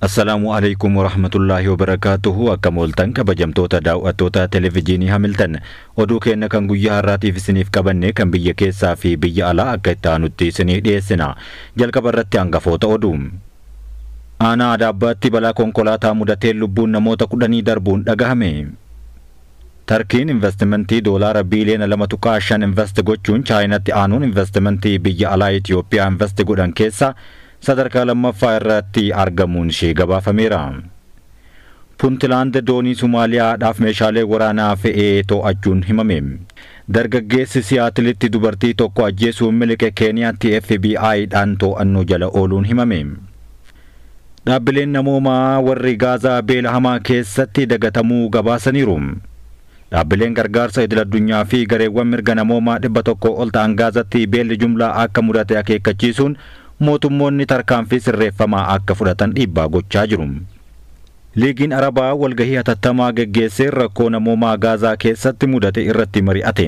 Assalamualaikum warahmatullahi wabarakatuh. Akkam ooltan kabajamtoota daawwattoota televezyiinii Hamilton. Oduu keenya kan guyyaa har'aatiif isiniif qabanne kan biyya keessaa fi biyya alaa akka itti aanutti isinii dhiyeessina. Jalqaba irratti hangafoota oduu. Aanaa Adaabbaatti balaa konkolaataa mudatee lubbuun namoota 10 darbuun dhagahame. Tarkiin investimentii doolaara biiliyoona 2.5 invest gochuun Chaayinaatti aanuun investimentii biyya alaa Itoophiyaa invest godhan keessa sadarkaa lammaffaa irratti argamuun ishee gabaafameera. Puntland doonii Somaaliyaadhaaf meeshaalee waraanaa fe'ee to'achuun himame. Dargaggeessi Siyaatilitti dubartii tokko ajjeesuun miliqe Keeniyaatti FBI'dhaan to'annoo jala ooluun himame. Dhaabbileen namoomaa warri Gaazaa beela hamaa keessatti dagatamuu gabaasaniiru. Dhaabbileen gargaarsa idil-addunyaa fi gareewwan mirga namoomaa 100 ol ta'an Gaazatti beelli jumlaa akka mudate akeekkachiisuun mootummoonni tarkaanfii sirreeffamaa akka fudhatan dhiibbaa gochaa jiru. Liigiin Arabaa walgahii hatattamaa geggeessee rakkoo namoomaa Gaazaa keessatti mudate irratti mari'ate.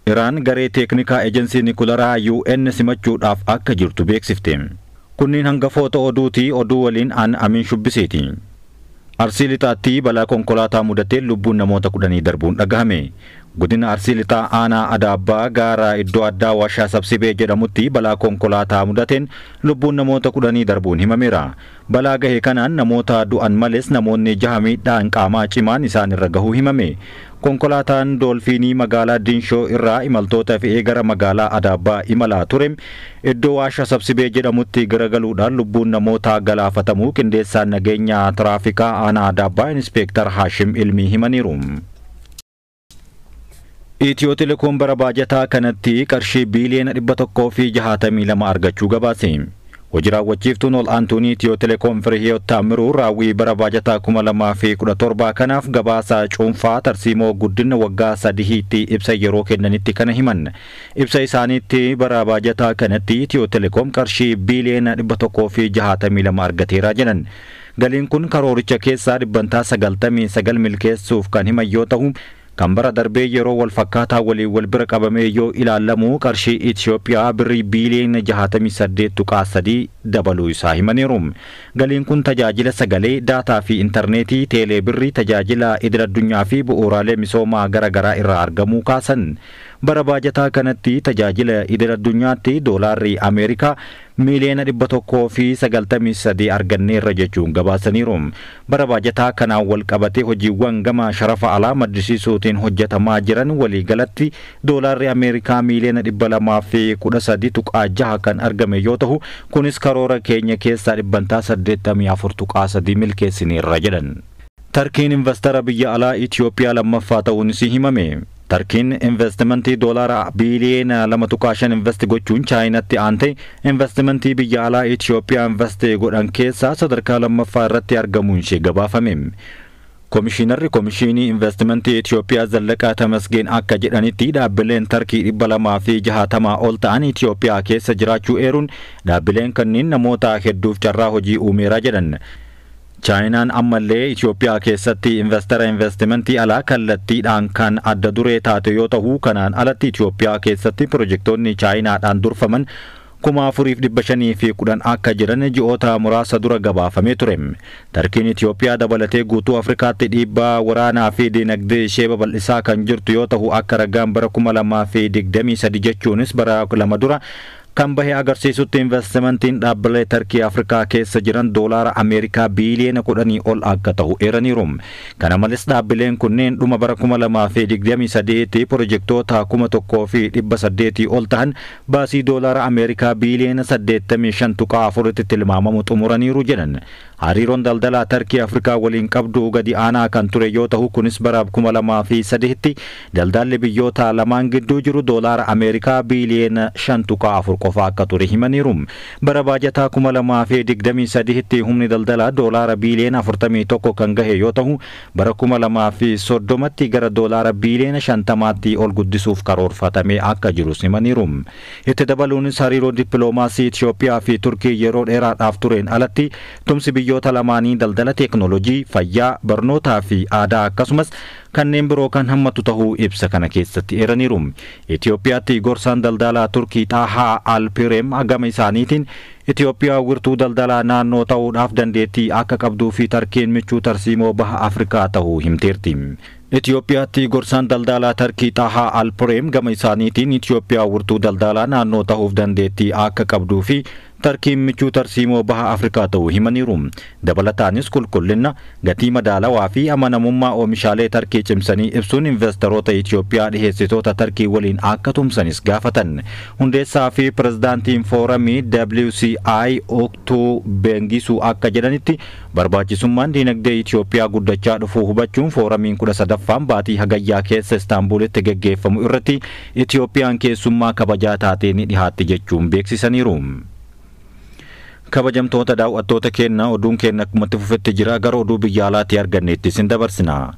Iraan garee teeknikaa ejensii Nikularaa UN simachuudhaaf akka jirtu beeksifte. Kunniin hangafoota oduutii. Oduu waliin an Amin Shubbisiiti. Arsii Lixaatti balaa konkolaataa mudatee lubbuun namoota 10 darbuun dhagahame. Godina Arsii Lixaa aanaa Adaabbaa gaara iddoo addaa Waashaa Sabsibee jedhamutti balaa konkolaataa mudateen lubbuun namoota 10 darbuun himameera. Balaa gahe kanaan namoota du'an malees namoonni 6 miidhaan qaamaa cimaan isaan irra gahuu himame. Konkolaataan Doolfiinii magaalaa Dinshoo irraa imaltoota fe'ee gara magaalaa Adaabbaa imalaa ture. Iddoo Waashaa Sabsibee jedhamutti garagaluudhaan lubbuun namoota galaafatamuu qindeessaan nageenya tiraafikaa aanaa Adaabbaa Inspektar Haashim Ilmii himaniiru. Itiyoo Telekoom bara baajataa kanatti qarshii biiliyoona 162 argachuu gabaase. Hojii raawwachiiftuun ol aantuun Itiyoo Telekoom Firihiyoot Taamiruu raawwii bara baajataa 2017 kanaaf gabaasa cuunfaa tarsiimoo guddina waggaa 3tti ibsa yeroo kennanitti kana himan. Ibsa isaaniitti bara baajataa kanatti Itiyoo Telekoom qarshii biiliyoona 162 argateera jedhan. Galiin kun karooricha keessaa dhibbantaa 99 milkeessuuf kan himan yoo ta'u, kan bara darbee yeroo wal fakkaataa waliin wal bira qabamee yoo ilaalamu qarshii Itoophiyaa birrii biiliyoona 68.3 dabaluu isaa himaniiru. Galiin kun tajaajila sagalee, daataa fi intarneetii, teelee birrii, tajaajila idil-addunyaa fi bu'uuraalee misoomaa garaagaraa irraa argamuu kaasan. Bara baajataa kanatti tajaajila idil-addunyaatti doolaarri Ameerikaa miiliyoona 193 arganneerra jechuun gabaasaniiru. Bara baajataa kanaan wal qabatee hojiiwwan gama sharafa alaa maddisiisuutiin hojjetamaa jiran waliigalatti doolaarri Ameerikaa miiliyoona 213.6 kan argame yoo ta'u, kunis karoora keenya keessaa dhibbantaa 84.3 milkeessineerra jedhan. Tarkiin investara biyya alaa Itoophiyaa lammaffaa ta'uun isii himame. Tarkiin investimentii doolaara biiliyoona 2.5 invest gochuun Chaayinaatti aante investimentii biyya alaa Itoophiyaa invest godhan keessaa sadarkaa lammaffaa irratti argamuun ishee gabaafame. Komishinarri Komishinii Investimentii Itoophiyaa Zallaqaa Tamasgeen akka jedhanitti dhaabbileen Tarkii 260 ol ta'an Itoophiyaa keessa jiraachuu eeruun dhaabbileen kanneen namoota hedduuf carraa hojii uumeera jedhan. Chaayinaan ammallee Itoophiyaa keessatti investara investimentii alaa kallattiidhaan kan adda duree taate yoo ta'u, kanaan alatti Itoophiyaa keessatti pirojektoonni Chaayinaadhaan durfaman 4,510 akka jiran ji'oota muraasa dura gabaafamee ture. Tarkiin Itoophiyaa dabalatee guutuu Afrikaatti dhiibbaa waraanaa fi dinagdee ishee babal'isaa kan jirtu yoo ta'u, akka ragaan bara 2023 jechuunis bara 2 dura kan bahee agarsiisutti investimentiin dhaabbilee Tarkii Afrikaa keessa jiran doolaara Ameerikaa biiliyoona 10 ol akka ta'u eeraniiru. Kana malees dhaabbileen kunneen dhuma bara 2023 pirojektoota 1,800 ol ta'an baasii doolaara Ameerikaa biiliyoona 85.4tti tilmaamamu xumuraniiru jedhan. Hariiroon daldalaa Tarkii Afrikaa waliin qabdu gadi aanaa kan ture yoo ta'u, kunis bara 2003tti daldalli biyyoota lamaan gidduu jiru doolaara Ameerikaa biiliyoona 5.4 qofa akka ture himaniiru. Bara baajataa 2023tti humni daldalaa doolaara biiliyoona 41 kan gahe yoo ta'u, bara 2030tti gara doolaara biiliyoona 50tti ol guddisuuf karoorfatamee akka jiru himaniiru. Itti dabaluunis hariiroo dippiloomaasii Itoophiyaa fi Turkii yeroo dheeraadhaaf tureen alatti tumsi biyyoota biyyoota lamaanii daldala teeknooloojii, fayyaa, barnootaa fi aadaa akkasumas kanneen biroo kan hammatu ta'uu ibsa kana keessatti eeraniiru. Itoophiyaatti gorsaan daldalaa Turkii Xaahaa Alpireem gama isaaniitiin Itoophiyaa wirtuu daldalaa naannoo ta'uudhaaf dandeettii akka qabduu fi Tarkiin michuu tarsiimoo baha Afrikaa ta'uu himteerti. Itoophiyaatti gorsaan daldalaa Turkii Xaahaa Alpireem gama isaaniitiin Itoophiyaa wirtuu daldalaa naannoo ta'uuf dandeettii akka qabduu fi Tarkiin michuu tarsiimoo baha Afrikaa ta'uu himaniiru. Dabalataanis qulqullina, gatii madaalawaa fi amanamummaa oomishaalee Tarkii cimsanii ibsuun investoroota Itoophiyaa dhiheessitoota Tarkii waliin akka tumsanis gaafatan. Hundeessaa fi pirezidaantiin fooramii WCI Oktuu Beengisuu akka jedhanitti barbaachisummaan diinagdee Itoophiyaa guddachaa dhufuu hubachuun fooramiin 13ffaan baatii hagayyaa keessa Istaanbulitti geggeeffamu irratti Itoophiyaan keessummaa kabajaa taatee ni dhihaatti jechuun beeksisaniiru. Kabajamtoota daawwattoota keenya oduun keenya akkumatti fufetti jira gara oduu biyya alaatti arganneetti sin dabarsina.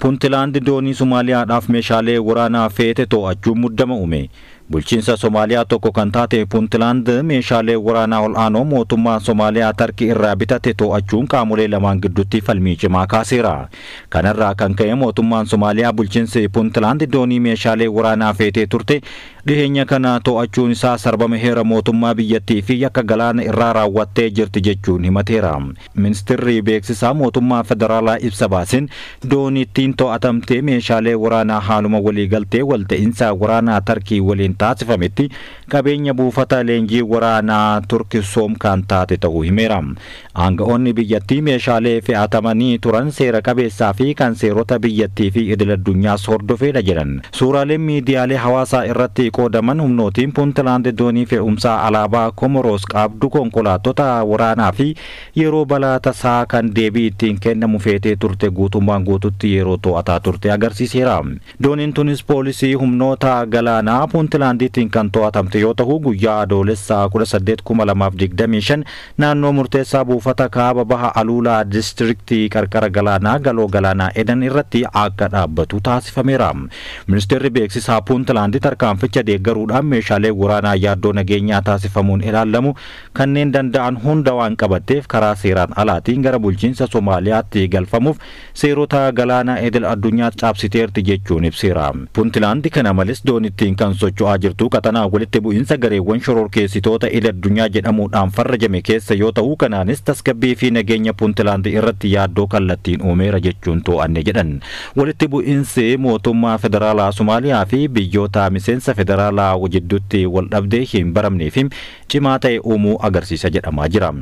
Puuntilaand doonii Somaaliyaadhaaf meeshaalee waraanaa feete to'achuun muddama uume. Bulchiinsa Somaaliyaa tokko kan taate Puuntilaand meeshaalee waraanaa ol'aanoo mootummaa Somaaliyaa Tarkii irraa bitate to'achuun qaamolee lamaan gidduutti falmii cimaa kaaseera. Kanarraa kan ka'e mootummaan Somaaliyaa bulchiinsi Puuntilaand doonii meeshaalee waraanaa feetee turte dhiheenya kana to'achuun isaa sarbama heera mootummaa biyyattii fi yakka galaana irraa raawwattee jirti jechuun himateera. Ministeerri beeksisaa mootummaa federaalaa ibsa baaseen doonittiin to'atamtee meeshaalee waraanaa haaluma waliigaltee walta'iinsa waraanaa Tarkii waliin taasifametti qabeenya buufata leenjii waraanaa Turkisoom kan taate ta'uu himeera. Aanga'oonni biyyattii meeshaalee fe'atamanii turan seera qabeessaa fi kan seerota biyyattii fi idil addunyaas hordofeedha jedhan. Suuraaleen miidiyaalee hawaasaa irratti qoodaman humnootiin Puuntilaand doonii fe'umsaa alaabaa Komoros qabdu konkolaattota waraanaa fi yeroo balaa tasaa kan deebii ittiin kennamu feetee turte guutummaan guututti yeroo to'ataa turte agarsiiseera. Dooniin tunis poolisii humnoota galaanaa Puuntilaandiitiin kan to'atamte yoo ta'u guyyaa adoolessaa 18/2025 naannoo murteessaa buufata kaaba baha Aluulaa diistiriktii qarqara galaanaa galoo galaanaa Edan irratti akka dhaabbatu taasifameera. Ministeerri beeksisaa Puuntilaand tarkaanficha deeggaruudhaan meeshaalee waraanaa yaaddoo nageenyaa taasifamuun ilaalamu kanneen danda'an hunda waan qabatteef karaa seeraan alaatiin gara bulchiinsa Somaaliyaatti galfamuuf seerota galaanaa idil addunyaa cabsiteerti jechuun ibseera. Puuntilaand kana malees doonittiin kan socho'aa jirtu qaxanaa walitti bu'iinsa gareewwan shororkeessitoota idil addunyaa jedhamuudhaan farrajame keessa yoo ta'u kanaanis tasgabbii fi nageenya Puuntilaand irratti yaaddoo kallattiin uumeera jechuun to'anne jedhan. Walitti bu'iinsi mootummaa federaalaa Somaaliyaa fi biyyoota miseensa federaalaa wajjidduutti waldhabdee hin baramnee fi cimaa ta'e uumuu agarsiisa jedhamaa jira.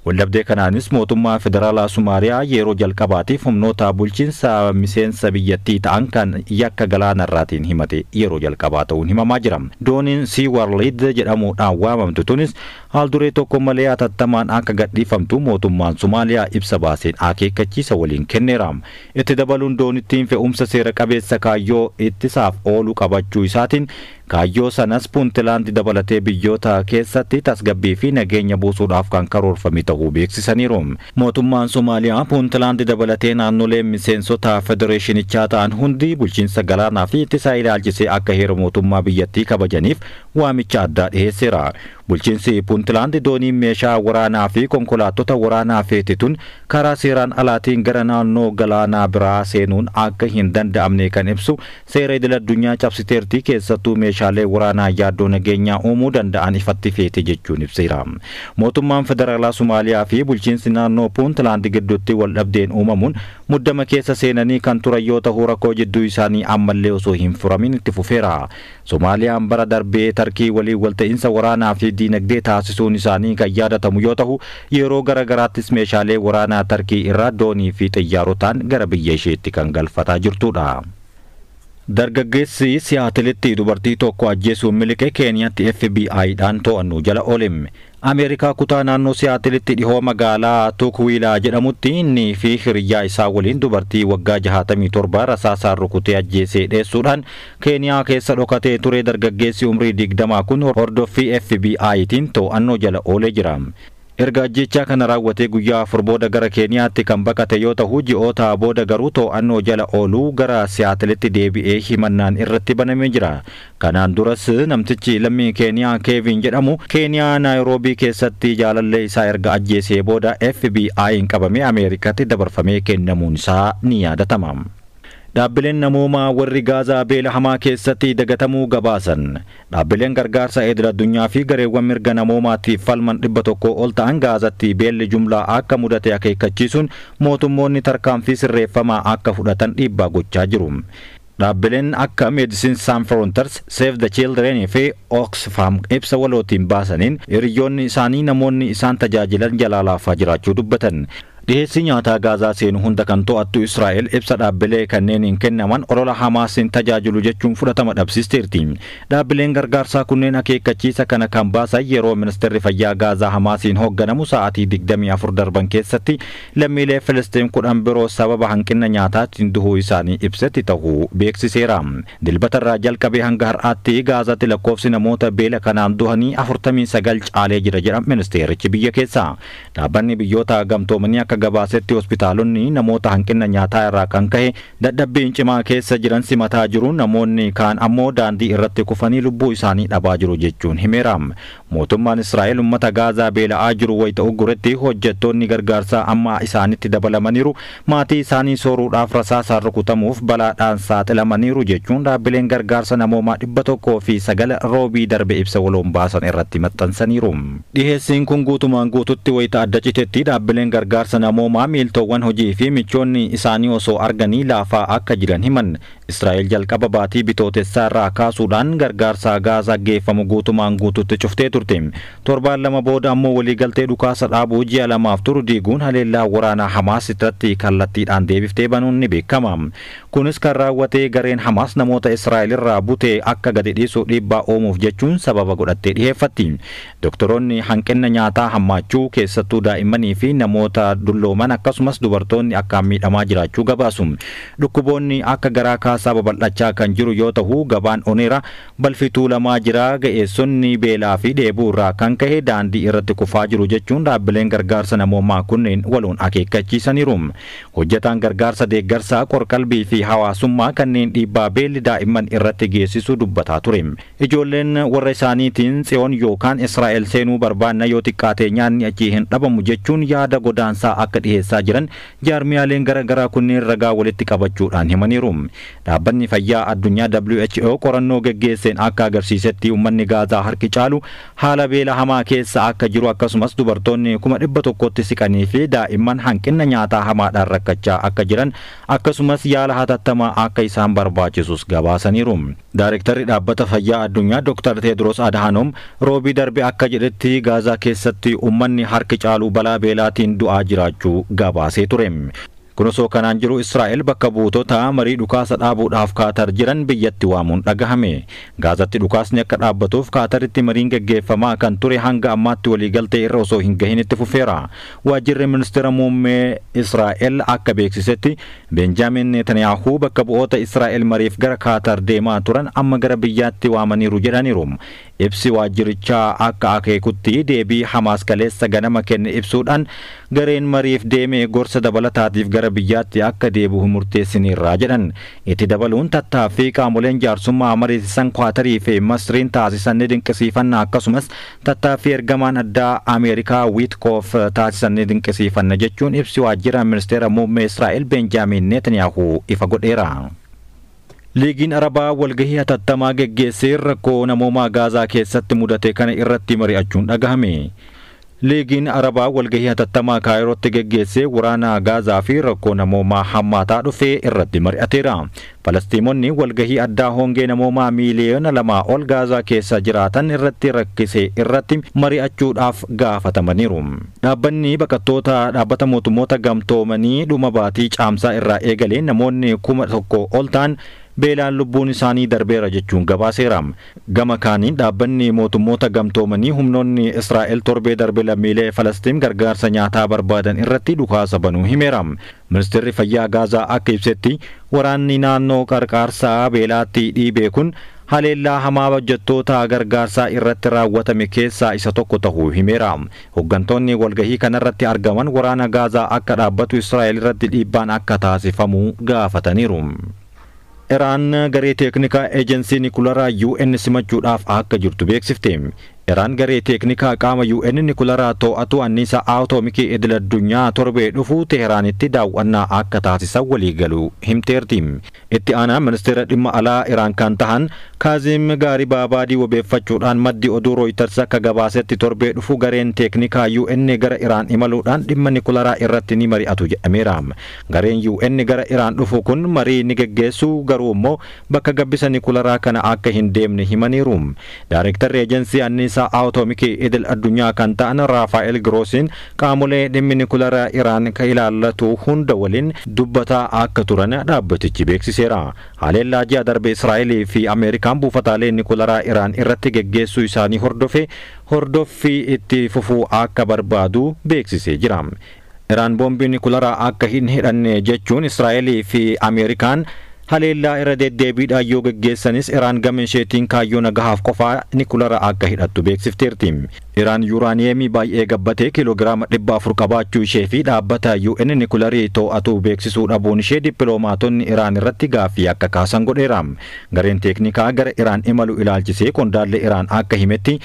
Waldhabdee kanaanis mootummaa federaalaa Somaaliyaa yeroo jalqabaatiif humnoota bulchiinsa miseensa biyyattii ta'an kan yakka galaanarraatiin himate yeroo jalqabaa ta'uun himamaa jira. Dooniin Seaworld jedhamuudhaan waamamtu tunis haalduree tokko malee hatattamaan akka gadhiifamtu mootummaan Somaaliyaa ibsa baaseen akeekkachiisa waliin kenneera. Itti dabaluun doonittiin fe'umsa seera qabeessa kaayyoo ittisaaf oolu qabachuu isaatiin kaayyoo sanas Puuntilaand dabalatee biyyoota keessatti tasgabbii fi nageenya buusuudhaaf kan karoorfame ta'uu beeksisaniiru. Mootummaan Somaaliyaa Puuntilaand dabalatee naannolee miseensota federeeshinichaa ta'an hundi bulchiinsa galaanaa fi ittisaa ilaalchisee akka heera mootummaa biyyattii kabajaniif waamicha addaa dhiheesseera. Bulchiinsi Puuntilaand doonii meeshaa waraanaa fi konkolaattota waraanaa feetituun karaa seeraan alaatiin gara naannoo galaanaa biraa seenuun akka hin danda'amne kan ibsu seera idil addunyaa cabsiteerti keessattuu meeshaalee waraanaa yaaddoo nageenyaa uumuu danda'an ifatti feete jechuun ibseera. Mootummaan federaalaa Somaaliyaa fi bulchiinsi naannoo Puuntilaand gidduutti waldhabdeen uumamuun muddama keessa seenanii kan turan yoo ta'u rakkoo jidduu isaanii ammallee osoo hin furamin itti fufeera. Somaaliyaan bara darbee Tarkii waliin walta'iinsa waraanaa fi diinagdee taasisuun isaanii kan yaadatamu yoo ta'u yeroo garagaraattis meeshaalee waraanaa Tarkii irraa doonii fi xiyyaarotaan gara biyya isheetti kan galfataa jirtudha. Dargaggeessi Siyaatilitti dubartii tokko ajjeesuun miliqe Keeniyaatti FBI'dhaan to'annoo jala oole. Ameerikaa kutaa naannoo Siyaatilitti dhihoo magaalaa Tuukwiilaa jedhamutti inni fi hiriyyaa isaa waliin dubartii waggaa 67 rasaasaan rukutee ajjeesee dheessuudhaan Keeniyaa keessa dhokatee ture dargaggeessi umrii 20 kun hordoffii FBI'tiin to'annoo jala oolee jira. Erga ajjechaa kana raawwatee guyyaa afur booda gara Keeniyaatti kan baqate yoo ta'u ji'oota booda garuu to'annoo jala ooluu gara Siyaatilitti deebi'ee himannaan irratti banamee jira. Kanaan duras namtichi lammii Keeniyaa Keevin jedhamu Keeniyaa Naayiroobii keessatti jaalallee isaa erga ajjeesee booda FBI'n qabamee Ameerikaatti dabarfamee kennamuun isaa ni yaadatama. Dhaabbileen namoomaa warri Gaazaa beela hamaa keessatti dagatamuu gabaasan. Dhaabbileen gargaarsa idil addunyaa fi gareewwan mirga namoomaatiif falman 100 ol ta'an Gaazatti beelli jumlaa akka mudate akeekkachiisuun mootummoonni tarkaanfii sirreeffamaa akka fudhatan dhiibbaa gochaa jiru. Dhaabbileen akka Medecins Sans Frontieres, Save the Children fi Oxfam ibsa walootiin baasaniin hiriyoonni isaanii namoonni isaan tajaajilan jalaa laafaa jiraachuu dubbatan. Dhiheessi nyaataa Gaazaa seenu hunda kan to'attu Israa'el ibsa dhaabbilee kanneeniin kennaman olola Hamaasiin tajaajilu jechuun fudhatama dhabsiisteerti. Dhaabbileen gargaarsaa kunneen akeekkachiisa kana kan baasan yeroo ministeerri fayyaa Gaazaa Hamaasiin hoogganamu sa'aatii 24 darban keessatti lammiilee Filistiin 10 biroo sababa hanqina nyaataatiin duhuu isaanii ibsetti ta'uu beeksiseera. Dilbatarraa jalqabee hanga har'aatti Gaazaatti lakkoofsi namoota beela kanaan duhanii 49 caalee jira jedha ministeerichi biyya keessaa. Dhaabbanni biyyoota gamtoomanii akka gabaasetti hospitaalonni namoota hanqina nyaataa irraa kan ka'e dadhabbiin cimaa keessa jiran simataa jiru. Namoonni kaan ammoo daandii irratti kufanii lubbuu isaanii dhabaa jiru jechuun himeera. Mootummaan Israa'el uummata Gaazaa beela'aa jiru wayita uguretti hojjettoonni gargaarsaa amma isaanitti dabalamaniiru. Maatii isaanii sooruudhaaf rasaasaan rukutamuuf balaadhaan saaxilamaniiru jechuun dhaabbileen gargaarsa namoomaa 109 roobii darbe ibsa waloon baasan irratti maxxansaniiru. Dhiheessiin kun guutumaan guututti wayita adda citetti dhaabbileen gargaarsa namoomaa miiltowwan hojii fi michoonni isaanii osoo arganii laafaa akka jiran himan. Israa'el jalqaba baatii bitootessaa irraa kaasuudhaan gargaarsa Gaazaa geeffamu guutumaan guututti cuftee turte. Torbaan lama booda ammoo waliigaltee dhukaasa dhaabuu ji'a lamaaf turu diiguun haleellaa waraanaa Hamaas irratti kallattiidhaan deebiftee banuun ni beekama. Kunis kan raawwatee gareen Hamaas namoota Israa'el irraa butee akka gadi dhiisuu dhiibbaa uumuuf jechuun sababa godhattee dhiheeffatti. Doktoroonni hanqina nyaataa hammaachuu keessattuu daa'immanii fi namoota dullooman akkasumas dubartoonni akkaan miidhamaa jiraachuu gabaasu. Dhukkuboonni akka garaa kaasaa babal'achaa kan jiru yoo ta'u gabaan oneera balfituu lamaa jira. Ga'eessonni beelaa fi dheebuu irraa kan ka'e daandii irratti kufaa jiru jechuun dhaabbileen gargaarsa namoomaa kunneen waloon akeekkachiisaniiru. Hojjetaan gargaarsa deeggarsaa qorqalbii fi hawaasummaa kanneen dhiibbaa beelli daa'imman irratti geessisu dubbataa ture. Ijoolleen warra isaaniitiin Tsiyoon yookaan Israa'el seenuu barbaanna yoo xiqqaate nyaanni achii hin dhabamu jechuun yaada godaansaa akka dhiheessaa jiran jaarmiyaaleen garaa kunneen ragaa walitti qabachuudhaan himaniiru. Dhaabbanni fayyaa addunyaa WHO qorannoo geggeesseen akka agarsiisetti uummanni Gaazaa harki caalu haala beela hamaa keessa akka jiru akkasumas dubartoonni 100,000tti siqanii fi daa'imman hanqina nyaataa hamaadhaan rakkachaa akka jiran akkasumas yaala hatattamaa akka isaan barbaachisus gabaasaniiru. Daarektarri dhaabbata fayyaa addunyaa Dr. Tedros Adhanom roobii darbe akka jedhetti Gaazaa keessatti uummanni harki caalu balaa beelaatiin du'aa jiraachuu gabaasee ture. Kun osoo kanaan jiru Israa'el bakka buutota marii dhukaasa dhaabuudhaaf Kaatar jiran biyyatti waamuun dhagahame. Gaazatti dhukaasni akka dhaabbatuuf Kaataritti mariin geggeeffamaa kan ture hanga ammaatti waliigaltee irra osoo hin gahin itti fufeera. Waajjirri ministeera muummee Israa'el akka beeksisetti Benjaamin Netanyaahuu bakka bu'oota Israa'el mariif gara Kaatar deemaa turan amma gara biyyaatti waamaniiru jedhaniiru. Ibsi waajjirichaa akka akeekutti deebii Hamaas kaleessa ganama kenne ibsuudhaan gareen mariif deemee gorsa dabalataatiif gara biyyaatti akka deebi'u murteessiniirraa jedhan. Itti dabaluun tattaaffii qaamoleen jaarsummaa mariisisan Kaatarii fi Masriin taasisan ni dinqisiifanna akkasumas tattaaffii ergamaan addaa Ameerikaa Wiitkoof taasisan ni dinqisiifanna jechuun ibsi waajjira ministeera muummee Israa'el Benjaamin Netanyaahuu ifa godheera. Liigiin Arabaa walgahii hatattamaa geggeessee rakkoo namoomaa Gaazaa keessatti mudate kana irratti mari'achuun dhagahame. Liigiin Arabaa walgahii hatattamaa Kaayirootti geggeessee waraana Gaazaa fi rakkoo namoomaa hammaataa dhufe irratti mari'ateera. Falastiimonni walgahii addaa hongee namoomaa miiliyoona 2 ol Gaazaa keessa jiraatan irratti rakkise irratti mari'achuudhaaf gaafatamaniiru. Dhaabbanni baqattoota dhaabbata mootummoota gamtoomanii dhuma baatii caamsaa irraa eegalee namoonni 1,000 ol ta'an beelaan lubbuun isaanii darbeera jechuun gabaaseera. Gama kaaniin dhaabbanni mootummoota gamtoomanii humnoonni Israa'el torbee darbe lammiilee Falastiin gargaarsa nyaataa barbaadan irratti dhukaasa banuu himeera. Ministeerri fayyaa Gaazaa akka ibsetti waraanni naannoo qarqaarsaa beelaatti dhiibee kun haleellaa hamaa hojjettoota gargaarsaa irratti raawwatame keessaa isa tokko ta'uu himeera. Hooggantoonni walgahii kanarratti argaman waraana Gaazaa akka dhaabbatu Israa'el irratti dhiibbaan akka taasifamu gaafataniiru. Iraan garee teeknikaa eejensii Nikularaa UN simachuudhaaf akka jirtu beeksifte. Iraan garee teeknikaa qaama UN Nikularaa to'atu anniisaa atoomikii idil addunyaa torbee dhufu Teheraanitti daawwannaa akka taasisan waliigalu himteerti. Itti aanaa ministeera dhimma alaa Iraan kan tahan Kaazim Gaaribaabadii wabeeffachuudhaan maddi oduu Reuters akka gabaasetti torbee dhufu gareen teeknikaa UN gara Iraan imaluudhaan dhimma Nikularaa irratti ni mari'atu jedhameera. Gareen UN gara Iraan dhufu kun marii ni geggeessu garuu immoo bakka gabbisa Nikularaa kana akka hin deemne himaniiru. Daareektarri eejensii anniisaa atoomikii idil addunyaa kan ta'an Raafaa'el Groosin qaamolee dhimmi Nikularaa Iraan ka ilaallatu hunda waliin dubbataa akka turan dhaabbatichi beeksiseera. Haleellaa ji'a darbe Israa'elii fi Ameerikaan buufataalee Nikularaa Iraan irratti geggeessuu isaanii hordoffii itti fufuu akka barbaadu beeksisee jira. Iraan boombii Nikularaa akka hin hidhanne jechuun Israa'elii fi Ameerikaan haleellaa irra deddeebiidhaan yoo geggeessanis Iraan gama isheetiin kaayyoo nagahaaf qofaa Nikularaa akka hidhattu beeksifteerti. Iraan yuuraaniyeemii baay'ee gabbatee kiiloogiraama 400 qabaachuu ishee fi dhaabbata UN Nikularii to'atu beeksisuu dhabuun ishee dippiloomaatonni Iraan irratti gaaffii akka kaasan godheera. Gareen teeknikaa gara Iraan imalu ilaalchisee qondaallee Iraan akka himetti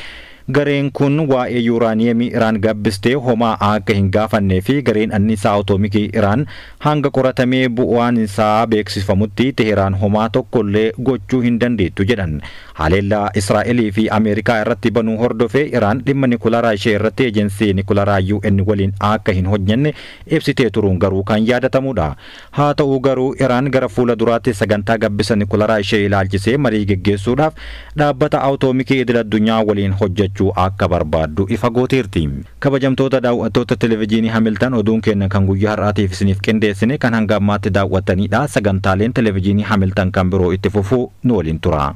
gareen kun waa'ee yuuraaniyeemii Iraan gabbistee homaa akka hin gaafannee fi gareen anniisaa atoomikii Iraan hanga qoratamee bu'aan isaa beeksifamutti Teheraan homaa tokkollee gochuu hin dandeettu jedhan. Haleellaa Israa'elii fi Ameerikaa irratti banuu hordofee Iraan dhimma Nikularaa ishee irratti eejensii Nikularaa UN waliin akka hin hojjenne ibsitee turuun garuu kan yaadatamudha. Haa ta'u garuu Iraan gara fuula duraatti sagantaa gabbisa Nikularaa ishee ilaalchisee marii geggeessuudhaaf dhaabbata atoomikii idil addunyaa waliin hojjechuu akka barbaaddu ifa gooteerti. Kabajamtoota daawwattoota televezyiinii Hamilton oduun keenya kan guyyaa har'aatiif isiniif qindeessine kan hanga ammaatti daawwattanidha. Sagantaaleen televezyiinii Hamilton kan biroo itti fufuu nu waliin tura.